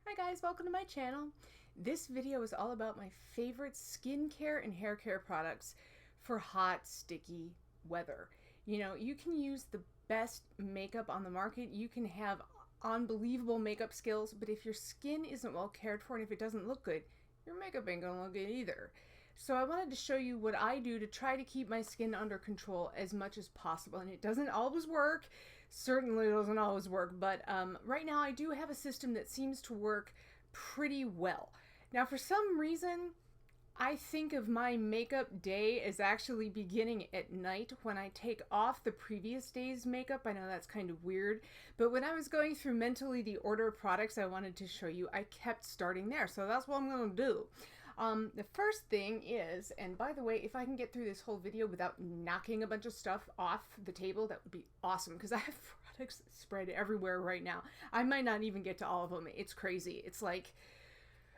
Hi guys, welcome to my channel. This video is all about my favorite skincare and hair care products for hot, sticky weather. You know, you can use the best makeup on the market, you can have unbelievable makeup skills, but if your skin isn't well cared for and if it doesn't look good, your makeup ain't gonna look good either. So I wanted to show you what I do to try to keep my skin under control as much as possible. And it doesn't always work, certainly doesn't always work, but right now I do have a system that seems to work pretty well. Now for some reason, I think of my makeup day as actually beginning at night when I take off the previous day's makeup. I know that's kind of weird, but when I was going through mentally the order of products I wanted to show you, I kept starting there. So that's what I'm going to do. The first thing is, and by the way, if I can get through this whole video without knocking a bunch of stuff off the table, that would be awesome because I have products spread everywhere right now. I might not even get to all of them. It's crazy. It's like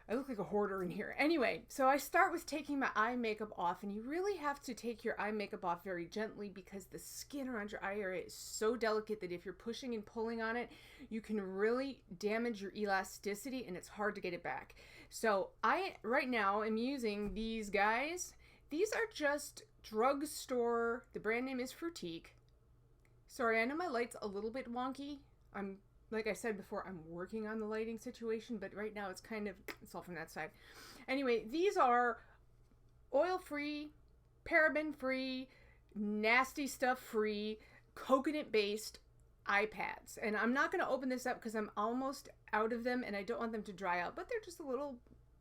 I look like a hoarder in here. Anyway, so I start with taking my eye makeup off, and you really have to take your eye makeup off very gently because the skin around your eye area is so delicate that if you're pushing and pulling on it, you can really damage your elasticity and it's hard to get it back. So I, right now, am using these guys. These are just drugstore, the brand name is FRUITIQUE. Sorry, I know my light's a little bit wonky. Like I said before, I'm working on the lighting situation, but right now it's all from that side. Anyway, these are oil-free, paraben-free, nasty stuff-free, coconut-based eye pads. And I'm not going to open this up because I'm almost out of them and I don't want them to dry out, but they're just a little,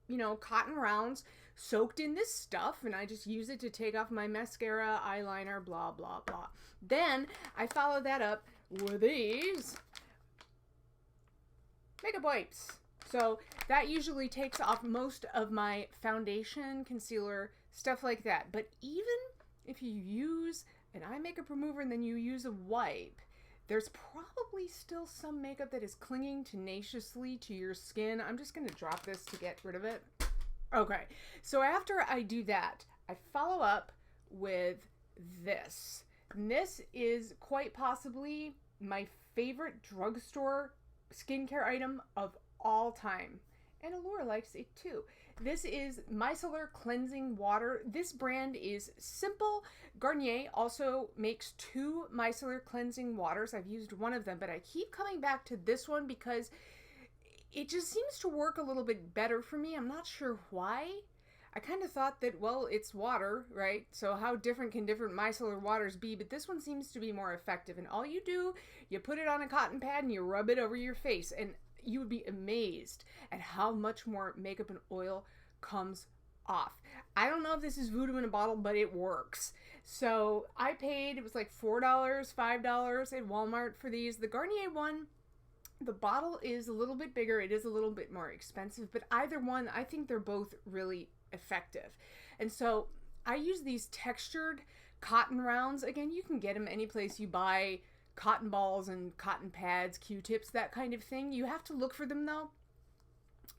you know, cotton rounds soaked in this stuff, and I just use it to take off my mascara, eyeliner, blah, blah, blah. Then I follow that up with these makeup wipes. So that usually takes off most of my foundation, concealer, stuff like that. But even if you use an eye makeup remover and then you use a wipe, there's probably still some makeup that is clinging tenaciously to your skin. I'm just going to drop this to get rid of it. Okay, so after I do that, I follow up with this. And this is quite possibly my favorite drugstore skincare item of all time, and Allure likes it too. This is Micellar cleansing water. This brand is simple. Garnier also makes two micellar cleansing waters. I've used one of them, but I keep coming back to this one because it just seems to work a little bit better for me. I'm not sure why. I kind of thought that, well, it's water, right? So how different can different micellar waters be? But this one seems to be more effective. And all you do, you put it on a cotton pad and you rub it over your face. And you would be amazed at how much more makeup and oil comes off. I don't know if this is voodoo in a bottle, but it works. So I paid, it was like $4, $5 at Walmart for these. The Garnier one, the bottle is a little bit bigger. It is a little bit more expensive, but either one, I think they're both really effective. And so I use these textured cotton rounds. Again, you can get them any place you buy cotton balls and cotton pads, Q-tips, that kind of thing. You have to look for them though.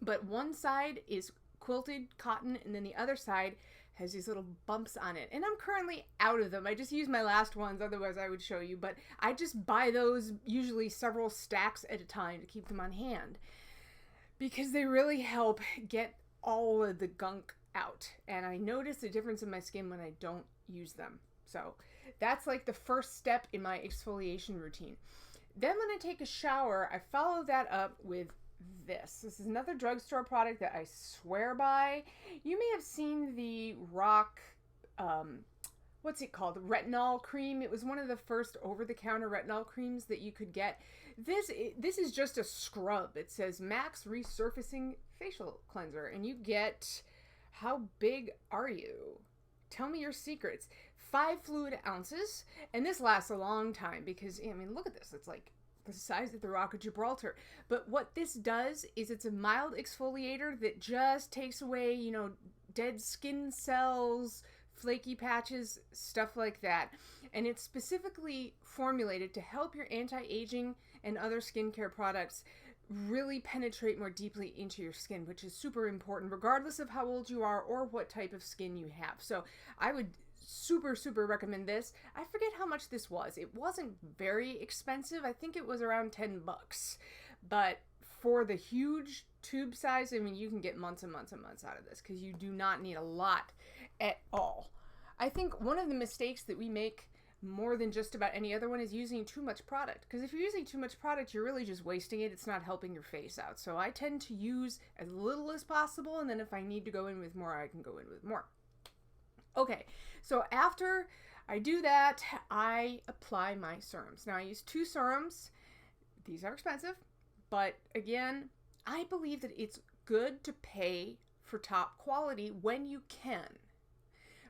But one side is quilted cotton and then the other side has these little bumps on it. And I'm currently out of them. I just used my last ones, otherwise I would show you. But I just buy those usually several stacks at a time to keep them on hand because they really help get all of the gunk out. And I notice a difference in my skin when I don't use them. So that's like the first step in my exfoliation routine. Then when I take a shower, I follow that up with this. This is another drugstore product that I swear by. You may have seen the Rock, what's it called? Retinol cream. It was one of the first over-the-counter retinol creams that you could get. This is just a scrub. It says Max Resurfacing Facial Cleanser, and you get, how big are you? Tell me your secrets. 5 fluid ounces, and this lasts a long time because, I mean, look at this. It's like the size of the Rock of Gibraltar. But what this does is it's a mild exfoliator that just takes away, you know, dead skin cells, flaky patches, stuff like that. And it's specifically formulated to help your anti-aging and other skincare products really penetrate more deeply into your skin, which is super important regardless of how old you are or what type of skin you have. So I would super recommend this. I forget how much this was. It wasn't very expensive. I think it was around 10 bucks, but for the huge tube size, I mean, you can get months and months and months out of this because you do not need a lot at all. I think one of the mistakes that we make more than just about any other one is using too much product. Because if you're using too much product, you're really just wasting it. It's not helping your face out. So I tend to use as little as possible, and then if I need to go in with more, I can go in with more. Okay, so after I do that, I apply my serums. Now I use 2 serums. These are expensive, but again, I believe that it's good to pay for top quality when you can.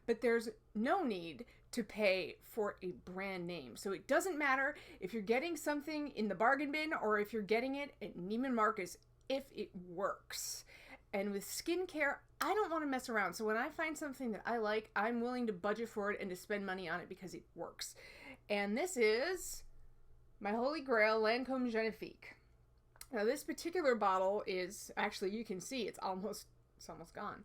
But there's no need to pay for a brand name. So it doesn't matter if you're getting something in the bargain bin or if you're getting it at Neiman Marcus, if it works. And with skincare, I don't want to mess around. So when I find something that I like, I'm willing to budget for it and to spend money on it because it works. And this is my holy grail, Lancome Genefique. Now this particular bottle is, actually you can see it's almost gone.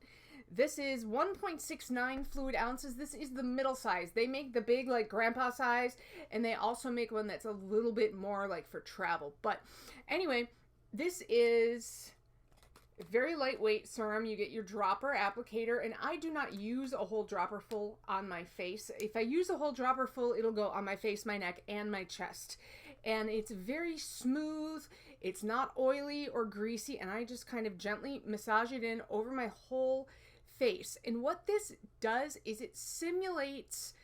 This is 1.69 fluid ounces. This is the middle size. They make the big like grandpa size, and they also make one that's a little bit more like for travel. But anyway, this is a very lightweight serum. You get your dropper applicator, and I do not use a whole dropper full on my face. If I use a whole dropper full, it'll go on my face, my neck, and my chest. And it's very smooth. It's not oily or greasy, and I just kind of gently massage it in over my whole face. And what this does is it simulates,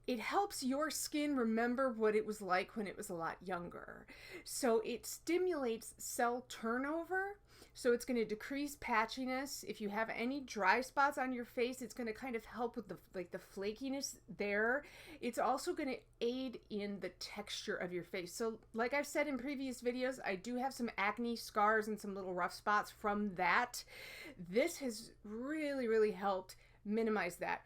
it helps your skin remember what it was like when it was a lot younger. So it stimulates cell turnover. So it's going to decrease patchiness. If you have any dry spots on your face, it's going to kind of help with the flakiness there. It's also going to aid in the texture of your face. So like I've said in previous videos, I do have some acne scars and some little rough spots from that. This has really, really helped minimize that.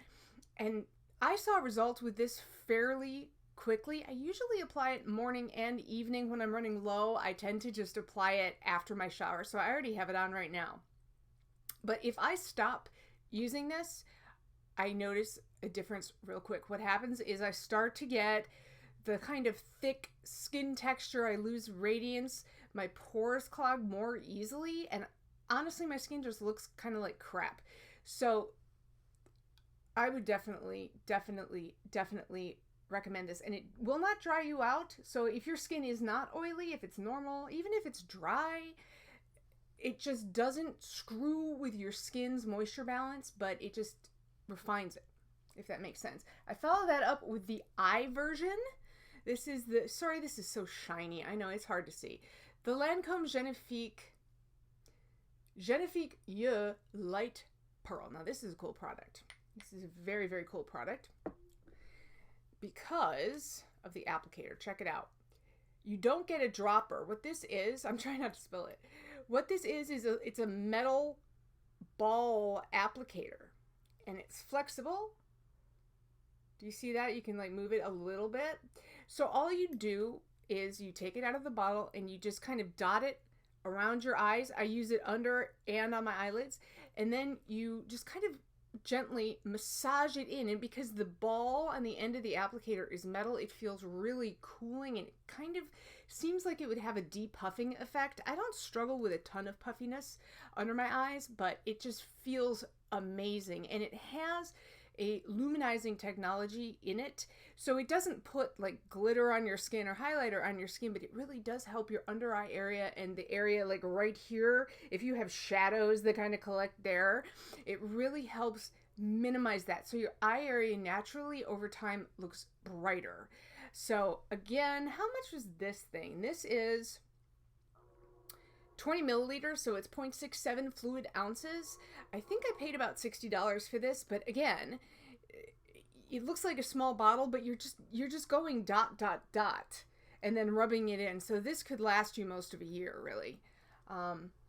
And I saw results with this fairly quickly. I usually apply it morning and evening when I'm running low. I tend to just apply it after my shower, so I already have it on right now. But if I stop using this, I notice a difference real quick. What happens is I start to get the kind of thick skin texture. I lose radiance. My pores clog more easily, and honestly, my skin just looks kind of like crap. So I would definitely recommend this, and it will not dry you out. So if your skin is not oily, if it's normal, even if it's dry, it just doesn't screw with your skin's moisture balance, but it just refines it, if that makes sense. I follow that up with the eye version. This is the, sorry, this is so shiny. I know it's hard to see. The Lancome Genefique Eye Light Pearl. Now this is a cool product. This is a very, very cool product because of the applicator. Check it out. You don't get a dropper. What this is, I'm trying not to spill it. What this is it's a metal ball applicator, and it's flexible. Do you see that? You can like move it a little bit. So all you do is you take it out of the bottle and you just kind of dot it around your eyes. I use it under and on my eyelids, and then you just kind of gently massage it in. And because the ball on the end of the applicator is metal, it feels really cooling, and it kind of seems like it would have a depuffing effect. I don't struggle with a ton of puffiness under my eyes, but it just feels amazing. And it has a luminizing technology in it, so it doesn't put like glitter on your skin or highlighter on your skin, but it really does help your under eye area and the area like right here. If you have shadows that kind of collect there, it really helps minimize that, so your eye area naturally over time looks brighter. So again, how much was this thing? This is 20 milliliters, so it's 0.67 fluid ounces. I think I paid about $60 for this, but again, it looks like a small bottle, but you're just going dot, dot, dot, and then rubbing it in. So this could last you most of a year, really.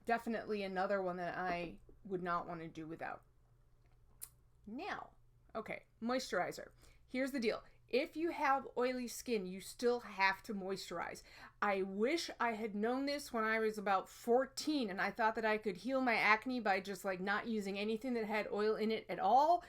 Definitely another one that I would not want to do without. Now, okay, moisturizer. Here's the deal. If you have oily skin, you still have to moisturize. I wish I had known this when I was about 14 and I thought that I could heal my acne by just like not using anything that had oil in it at all.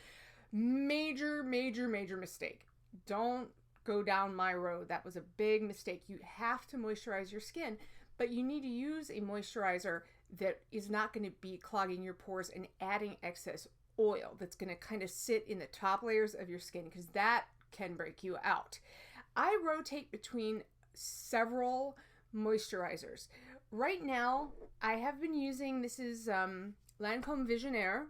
Major, major, major mistake. Don't go down my road. That was a big mistake. You have to moisturize your skin, but you need to use a moisturizer that is not going to be clogging your pores and adding excess oil that's going to kind of sit in the top layers of your skin, because that can break you out. I rotate between several moisturizers. Right now, I have been using, this is Lancome VISIONNAIRE.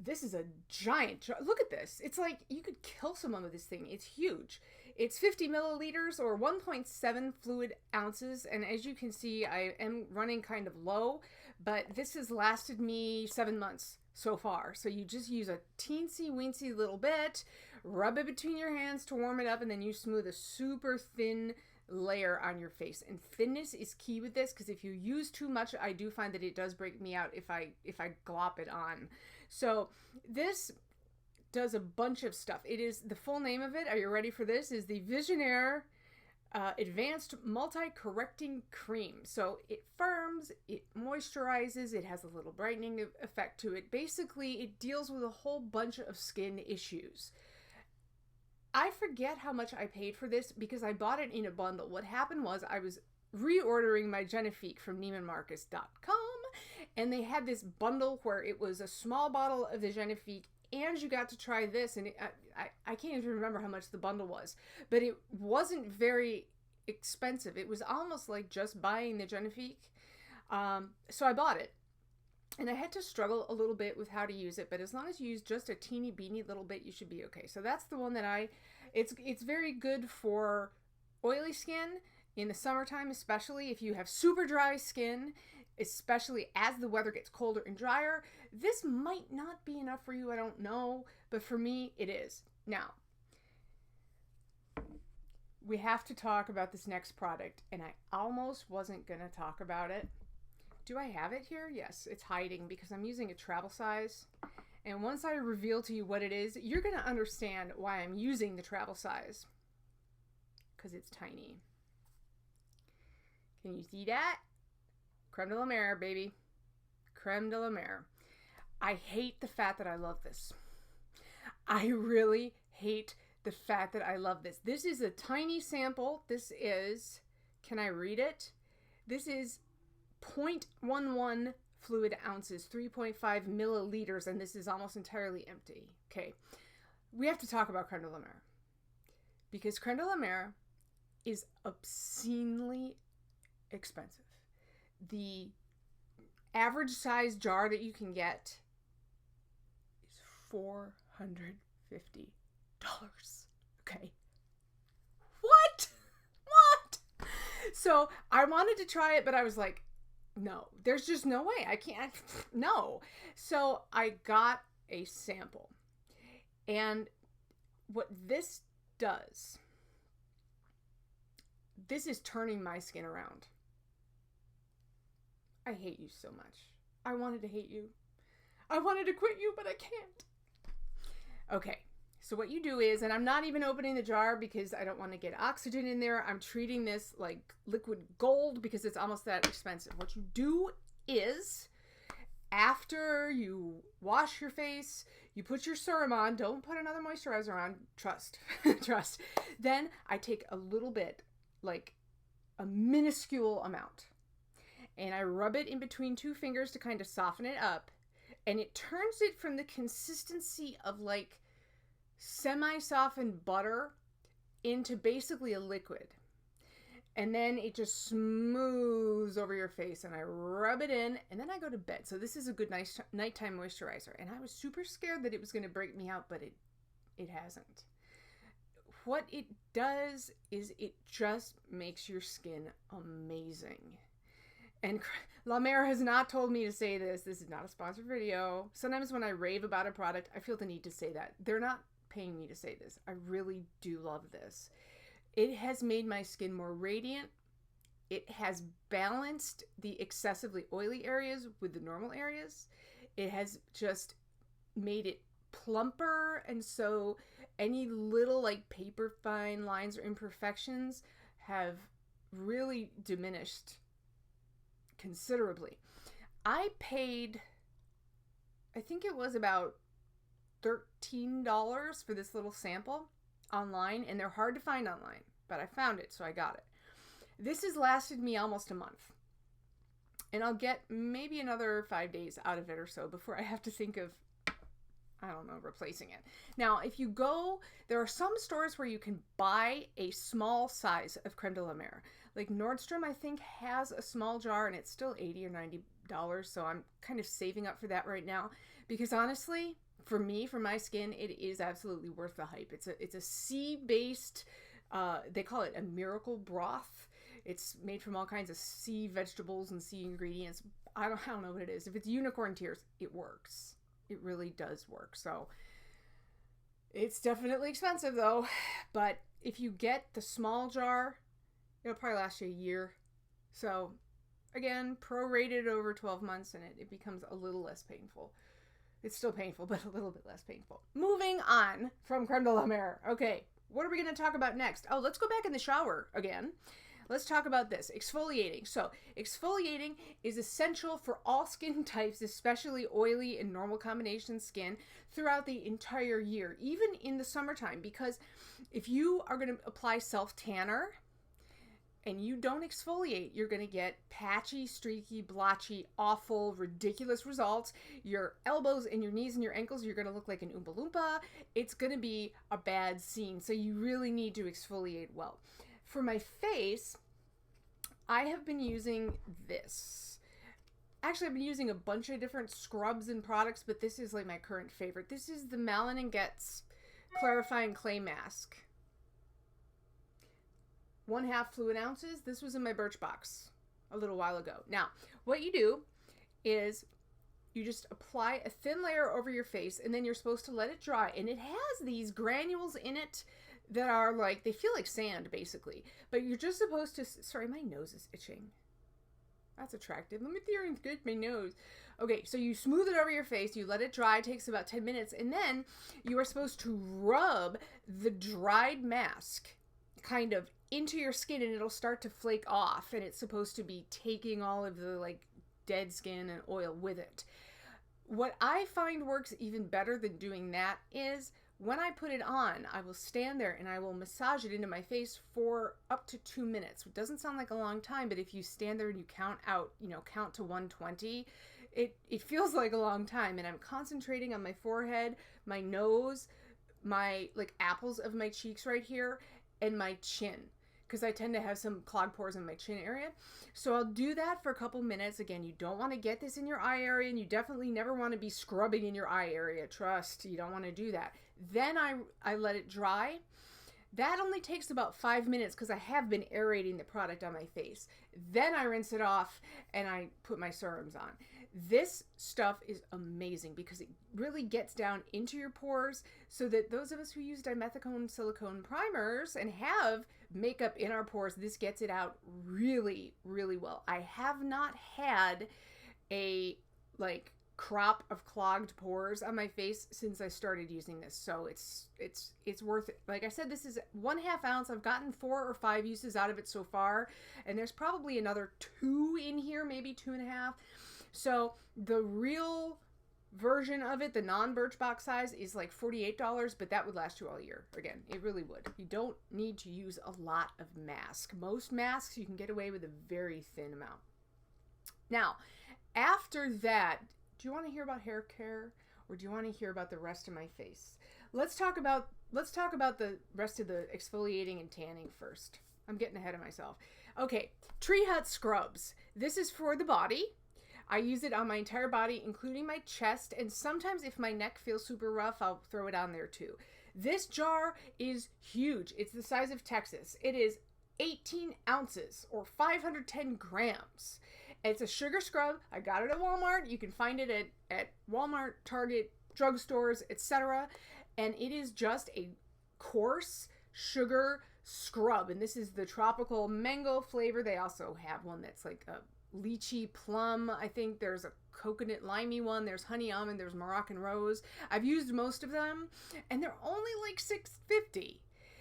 This is a giant, look at this. It's like you could kill someone with this thing. It's huge. It's 50 milliliters or 1.7 fluid ounces. And as you can see, I am running kind of low, but this has lasted me 7 months so far. So you just use a teensy weensy little bit, rub it between your hands to warm it up, and then you smooth a super thin layer on your face. And thinness is key with this, because if you use too much, I do find that it does break me out if I glop it on. So this does a bunch of stuff. It is, the full name of it, are you ready for this, is the VISIONNAIRE Advanced Multi-Correcting Cream. So it firms, it moisturizes, it has a little brightening effect to it. Basically, it deals with a whole bunch of skin issues. I forget how much I paid for this because I bought it in a bundle. What happened was I was reordering my Genefique from neimanmarcus.com, and they had this bundle where it was a small bottle of the Genefique and you got to try this, and I can't even remember how much the bundle was, but it wasn't very expensive. It was almost like just buying the Genefique. So I bought it, and I had to struggle a little bit with how to use it, but as long as you use just a teeny beeny little bit, you should be okay. So that's the one that it's very good for oily skin in the summertime, especially if you have super dry skin, especially as the weather gets colder and drier. This might not be enough for you, I don't know, but for me, it is. Now, we have to talk about this next product, and I almost wasn't going to talk about it. Do I have it here? Yes, it's hiding because I'm using a travel size. And once I reveal to you what it is, you're going to understand why I'm using the travel size. Because it's tiny. Can you see that? Creme de la Mer, baby. Creme de la Mer. I hate the fact that I love this. I really hate the fact that I love this. This is a tiny sample. This is, can I read it? This is 0.11 fluid ounces, 3.5 milliliters, and this is almost entirely empty. Okay, we have to talk about Creme de la Mer, because Creme de la Mer is obscenely expensive. The average size jar that you can get is $450. Okay. What? So I wanted to try it, but I was like, no, there's just no way. I can't. No. So I got a sample. And what this does, this is turning my skin around. I hate you so much. I wanted to hate you. I wanted to quit you, but I can't. Okay, so what you do is, and I'm not even opening the jar because I don't want to get oxygen in there. I'm treating this like liquid gold because it's almost that expensive. What you do is, after you wash your face, you put your serum on. Don't put another moisturizer on. Trust. Trust. Then I take a little bit, like a minuscule amount, and I rub it in between two fingers to kind of soften it up, and it turns it from the consistency of like semi-softened butter into basically a liquid. And then it just smooths over your face, and I rub it in, and then I go to bed. So this is a good nice nighttime moisturizer. And I was super scared that it was going to break me out, but it hasn't. What it does is it just makes your skin amazing. And La Mer has not told me to say this. This is not a sponsored video. Sometimes when I rave about a product, I feel the need to say that. They're not paying me to say this. I really do love this. It has made my skin more radiant. It has balanced the excessively oily areas with the normal areas. It has just made it plumper, and so any little like paper fine lines or imperfections have really diminished considerably. I paid, I think it was about $13 for this little sample online, and they're hard to find online, but I found it, so I got it. This has lasted me almost a month. And I'll get maybe another 5 days out of it or so before I have to think of, I don't know, replacing it. Now, if you go, there are some stores where you can buy a small size of Creme de la Mer. Like Nordstrom, I think, has a small jar and it's still $80 or $90. So I'm kind of saving up for that right now. Because honestly, for me, for my skin, it is absolutely worth the hype. It's a sea-based, they call it a miracle broth. It's made from all kinds of sea vegetables and sea ingredients. I don't know what it is. If it's unicorn tears, it works. It really does work. So it's definitely expensive though. But if you get the small jar, it'll probably last you a year. So again, prorated over 12 months and it becomes a little less painful. It's still painful, but a little bit less painful. Moving on from Creme de la Mer. Okay, what are we going to talk about next? Oh, let's go back in the shower again. Let's talk about this, exfoliating. So exfoliating is essential for all skin types, especially oily and normal combination skin throughout the entire year, even in the summertime, because if you are going to apply self-tanner and you don't exfoliate, you're going to get patchy, streaky, blotchy, awful, ridiculous results. Your elbows and your knees and your ankles, you're going to look like an Oompa Loompa. It's going to be a bad scene, so you really need to exfoliate well. For my face, I have been using this. Actually, I've been using a bunch of different scrubs and products, but this is like my current favorite. This is the Malin and Goetz Clarifying Clay Mask. 1/2 fluid ounces. This was in my Birchbox a little while ago. Now, what you do is you just apply a thin layer over your face, and then you're supposed to let it dry. And it has these granules in it that are like, they feel like sand basically, but you're just supposed to, sorry, my nose is itching. That's attractive. Let me get my nose. Okay, so you smooth it over your face, you let it dry, it takes about 10 minutes, and then you are supposed to rub the dried mask kind of into your skin and it'll start to flake off, and it's supposed to be taking all of the like dead skin and oil with it. What I find works even better than doing that is when I put it on, I will stand there and I will massage it into my face for up to 2 minutes. It doesn't sound like a long time, but if you stand there and you count out, count to 120, it feels like a long time. And I'm concentrating on my forehead, my nose, my like apples of my cheeks right here, and my chin, because I tend to have some clogged pores in my chin area. So I'll do that for a couple minutes. Again, you don't want to get this in your eye area, and you definitely never want to be scrubbing in your eye area. Trust, you don't want to do that. Then I let it dry. That only takes about 5 minutes because I have been aerating the product on my face. Then I rinse it off and I put my serums on. This stuff is amazing because it really gets down into your pores, so that those of us who use dimethicone silicone primers and have makeup in our pores, this gets it out really, really well. I have not had a crop of clogged pores on my face since I started using this, so it's worth it. Like I said, this is 1/2 ounce. I've gotten 4 or 5 uses out of it so far, and there's probably another 2 in here, maybe 2.5. So the real version of it, the non-Birchbox size, is like $48, but that would last you all year. Again, it really would. You don't need to use a lot of mask. Most masks you can get away with a very thin amount. Now, after that, do you want to hear about hair care, or do you want to hear about the rest of my face? Let's talk about the rest of the exfoliating and tanning first. I'm getting ahead of myself. Okay, Tree Hut scrubs. This is for the body. I use it on my entire body, including my chest, and sometimes if my neck feels super rough, I'll throw it on there too. This jar is huge. It's the size of Texas. It is 18 ounces or 510 grams. It's a sugar scrub. I got it at Walmart. You can find it at Walmart, Target, drugstores, etc. And it is just a coarse sugar scrub. And this is the tropical mango flavor. They also have one that's like a lychee plum. I think there's a coconut limey one. There's honey almond. There's Moroccan rose. I've used most of them, and they're only like $6.50.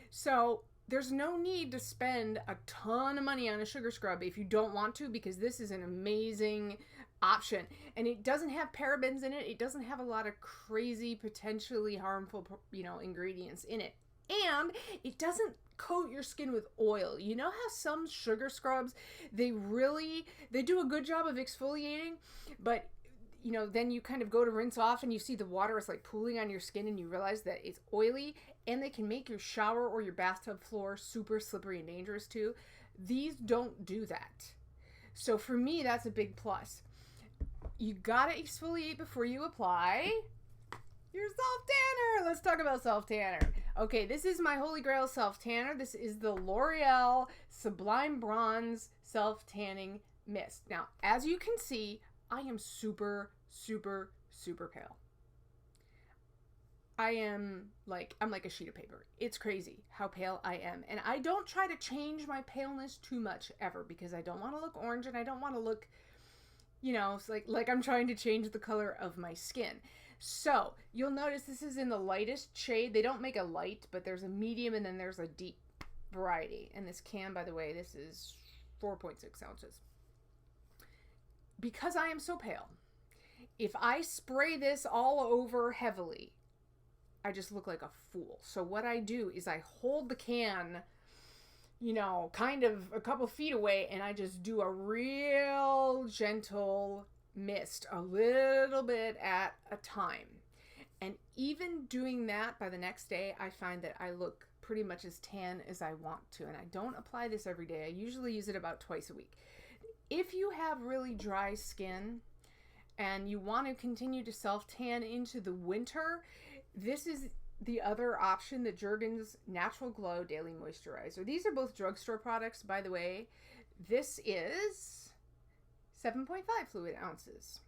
So there's no need to spend a ton of money on a sugar scrub if you don't want to, because this is an amazing option. And it doesn't have parabens in it. It doesn't have a lot of crazy, potentially harmful, ingredients in it. And it doesn't coat your skin with oil. You know how some sugar scrubs, they do a good job of exfoliating, but you know, then you kind of go to rinse off and you see the water is like pooling on your skin and you realize that it's oily, and they can make your shower or your bathtub floor super slippery and dangerous too. These don't do that. So for me, that's a big plus. You gotta exfoliate before you apply your self-tanner. Let's talk about self-tanner. Okay, this is my holy grail self-tanner. This is the L'Oreal Sublime Bronze Self-Tanning Mist. Now, as you can see, I am super, super, super pale. I'm like a sheet of paper. It's crazy how pale I am. And I don't try to change my paleness too much ever, because I don't want to look orange and I don't want to look, you know, it's like I'm trying to change the color of my skin. So you'll notice this is in the lightest shade. They don't make a light, but there's a medium and then there's a deep variety. And this can, by the way, this is 4.6 ounces. Because I am so pale, if I spray this all over heavily, I just look like a fool. So what I do is I hold the can, you know, kind of a couple feet away, and I just do a real gentle mist, a little bit at a time. And even doing that, by the next day, I find that I look pretty much as tan as I want to. And I don't apply this every day. I usually use it about twice a week. If you have really dry skin and you want to continue to self-tan into the winter, this is the other option, the Jergens Natural Glow Daily Moisturizer. These are both drugstore products, by the way. This is 7.5 fluid ounces.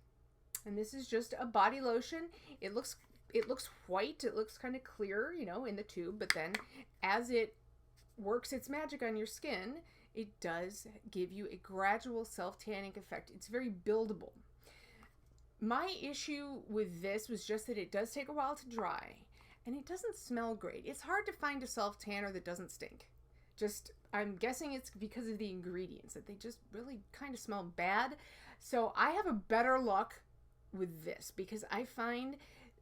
And this is just a body lotion. It looks white. It looks kind of clear, you know, in the tube. But then as it works its magic on your skin, it does give you a gradual self-tanning effect. It's very buildable. My issue with this was just that it does take a while to dry, and it doesn't smell great. It's hard to find a self-tanner that doesn't stink. I'm guessing it's because of the ingredients, that they just really kind of smell bad. So I have a better luck with this, because I find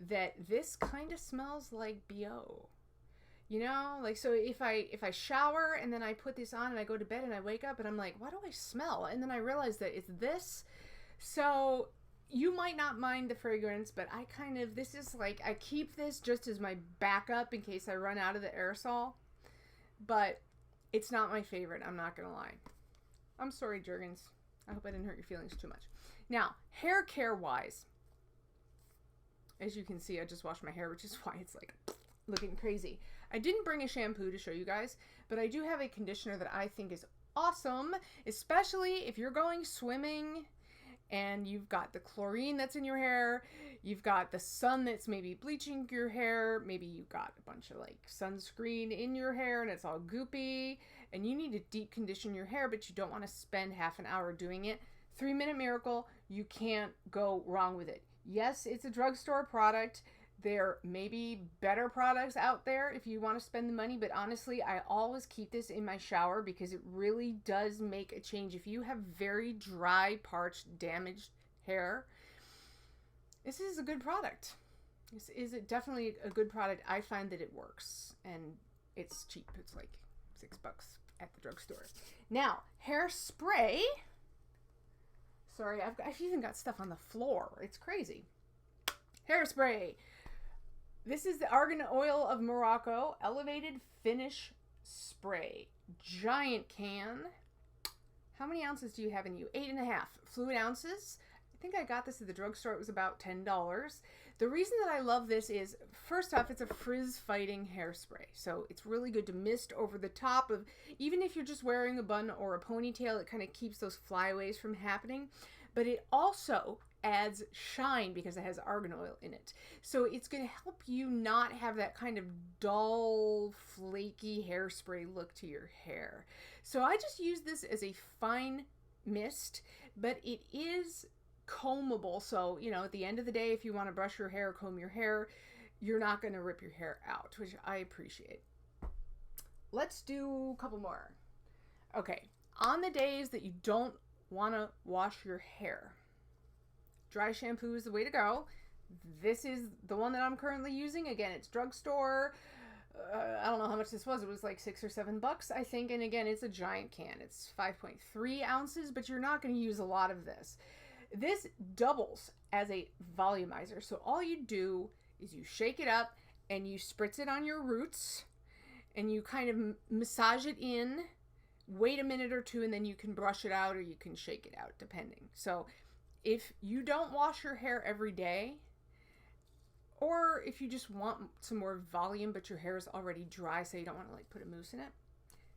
that this kind of smells like BO. You know, like, so if I shower and then I put this on and I go to bed and I wake up and I'm like, why do I smell? And then I realize that it's this. So you might not mind the fragrance, but this is like, I keep this just as my backup in case I run out of the aerosol. But it's not my favorite, I'm not gonna lie. I'm sorry, Jergens. I hope I didn't hurt your feelings too much. Now, hair care wise, as you can see, I just washed my hair, which is why it's like looking crazy. I didn't bring a shampoo to show you guys, but I do have a conditioner that I think is awesome, especially if you're going swimming and you've got the chlorine that's in your hair, you've got the sun that's maybe bleaching your hair, maybe you've got a bunch of like sunscreen in your hair and it's all goopy, and you need to deep condition your hair, but you don't want to spend half an hour doing it. 3-Minute Miracle, you can't go wrong with it. Yes, it's a drugstore product. There may be better products out there if you want to spend the money, but honestly, I always keep this in my shower because it really does make a change. If you have very dry, parched, damaged hair, this is a good product. This is definitely a good product. I find that it works, and it's cheap. It's like $6 at the drugstore. Now, hairspray. Sorry, I've even got stuff on the floor. It's crazy. Hairspray. This is the Argan Oil of Morocco Elevated Finish Spray. Giant can. How many ounces do you have in you? 8.5 fluid ounces. I think I got this at the drugstore. It was about $10. The reason that I love this is, first off, it's a frizz-fighting hairspray. So it's really good to mist over the top of, even if you're just wearing a bun or a ponytail, it kind of keeps those flyaways from happening. But it also adds shine because it has argan oil in it. So it's going to help you not have that kind of dull, flaky hairspray look to your hair. So I just use this as a fine mist, but it is combable. So, you know, at the end of the day, if you want to brush your hair, comb your hair, you're not going to rip your hair out, which I appreciate. Let's do a couple more. Okay, on the days that you don't want to wash your hair, dry shampoo is the way to go. This is the one that I'm currently using. Again, it's drugstore. I don't know how much this was. It was like $6 or $7, I think. And again, it's a giant can. It's 5.3 ounces, but you're not going to use a lot of this. This doubles as a volumizer. So all you do is you shake it up and you spritz it on your roots and you kind of massage it in, wait a minute or two, and then you can brush it out or you can shake it out, depending. So if you don't wash your hair every day, or if you just want some more volume, but your hair is already dry, so you don't want to like put a mousse in it,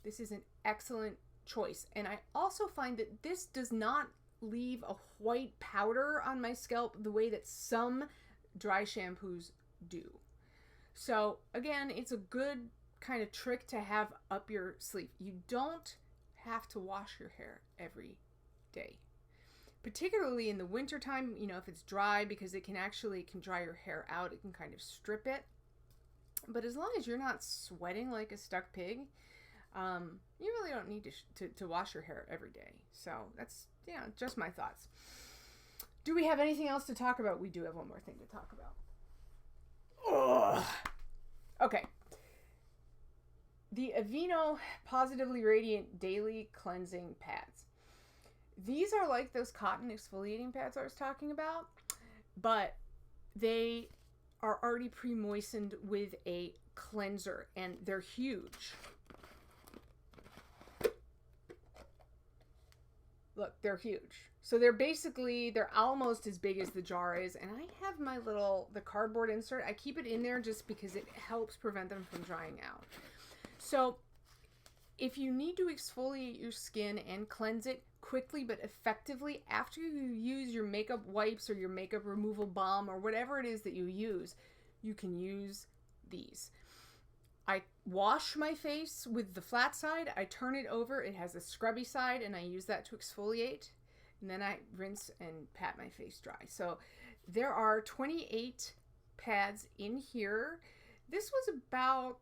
this is an excellent choice. And I also find that this does not leave a white powder on my scalp the way that some dry shampoos do. So again, it's a good kind of trick to have up your sleeve. You don't have to wash your hair every day, particularly in the winter time, you know, if it's dry, because it can dry your hair out. It can kind of strip it. But as long as you're not sweating like a stuck pig, you really don't need to wash your hair every day. So that's, yeah, just my thoughts. Do we have anything else to talk about? We do have one more thing to talk about. Ugh. Okay. The Aveeno Positively Radiant Daily Cleansing Pads. These are like those cotton exfoliating pads I was talking about, but they are already pre-moistened with a cleanser, and they're huge. Look, they're huge. So they're almost as big as the jar is, and I have the cardboard insert. I keep it in there just because it helps prevent them from drying out. So if you need to exfoliate your skin and cleanse it quickly but effectively after you use your makeup wipes or your makeup removal balm or whatever it is that you use, you can use these. I wash my face with the flat side. I turn it over. It has a scrubby side, and I use that to exfoliate. And then I rinse and pat my face dry. So there are 28 pads in here. This was about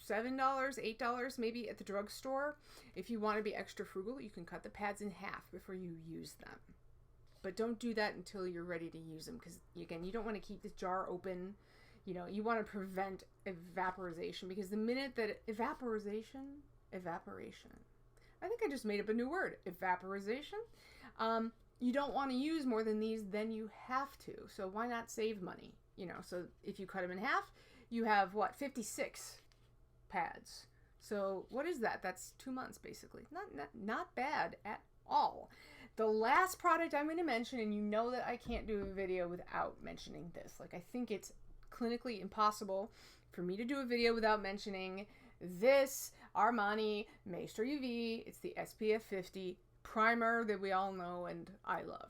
$7, $8 maybe at the drugstore. If you want to be extra frugal, you can cut the pads in half before you use them. But don't do that until you're ready to use them, because again, you don't want to keep this jar open. You know, you want to prevent evaporization, because the minute that evaporation, I think I just made up a new word, evaporization. You don't want to use more than these than you have to. So why not save money? You know, so if you cut them in half, you have what, 56 pads. So what is that? That's 2 months basically. Not bad at all. The last product I'm going to mention, and you know that I can't do a video without mentioning this. Like, I think it's clinically impossible for me to do a video without mentioning this Armani Maestro UV. It's the SPF 50 primer that we all know and I love.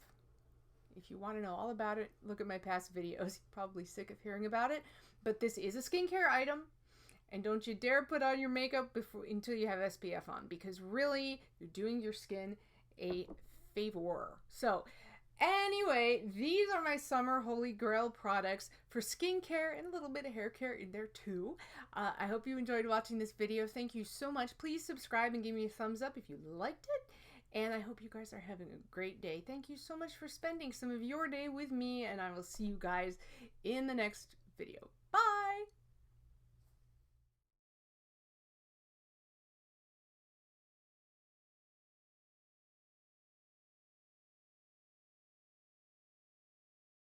If you want to know all about it, look at my past videos. You're probably sick of hearing about it, but this is a skincare item, and don't you dare put on your makeup until you have SPF on, because really you're doing your skin a favor. So anyway, these are my summer holy grail products for skincare and a little bit of hair care in there too. I hope you enjoyed watching this video. Thank you so much. Please subscribe and give me a thumbs up if you liked it. And I hope you guys are having a great day. Thank you so much for spending some of your day with me, and I will see you guys in the next video. Bye!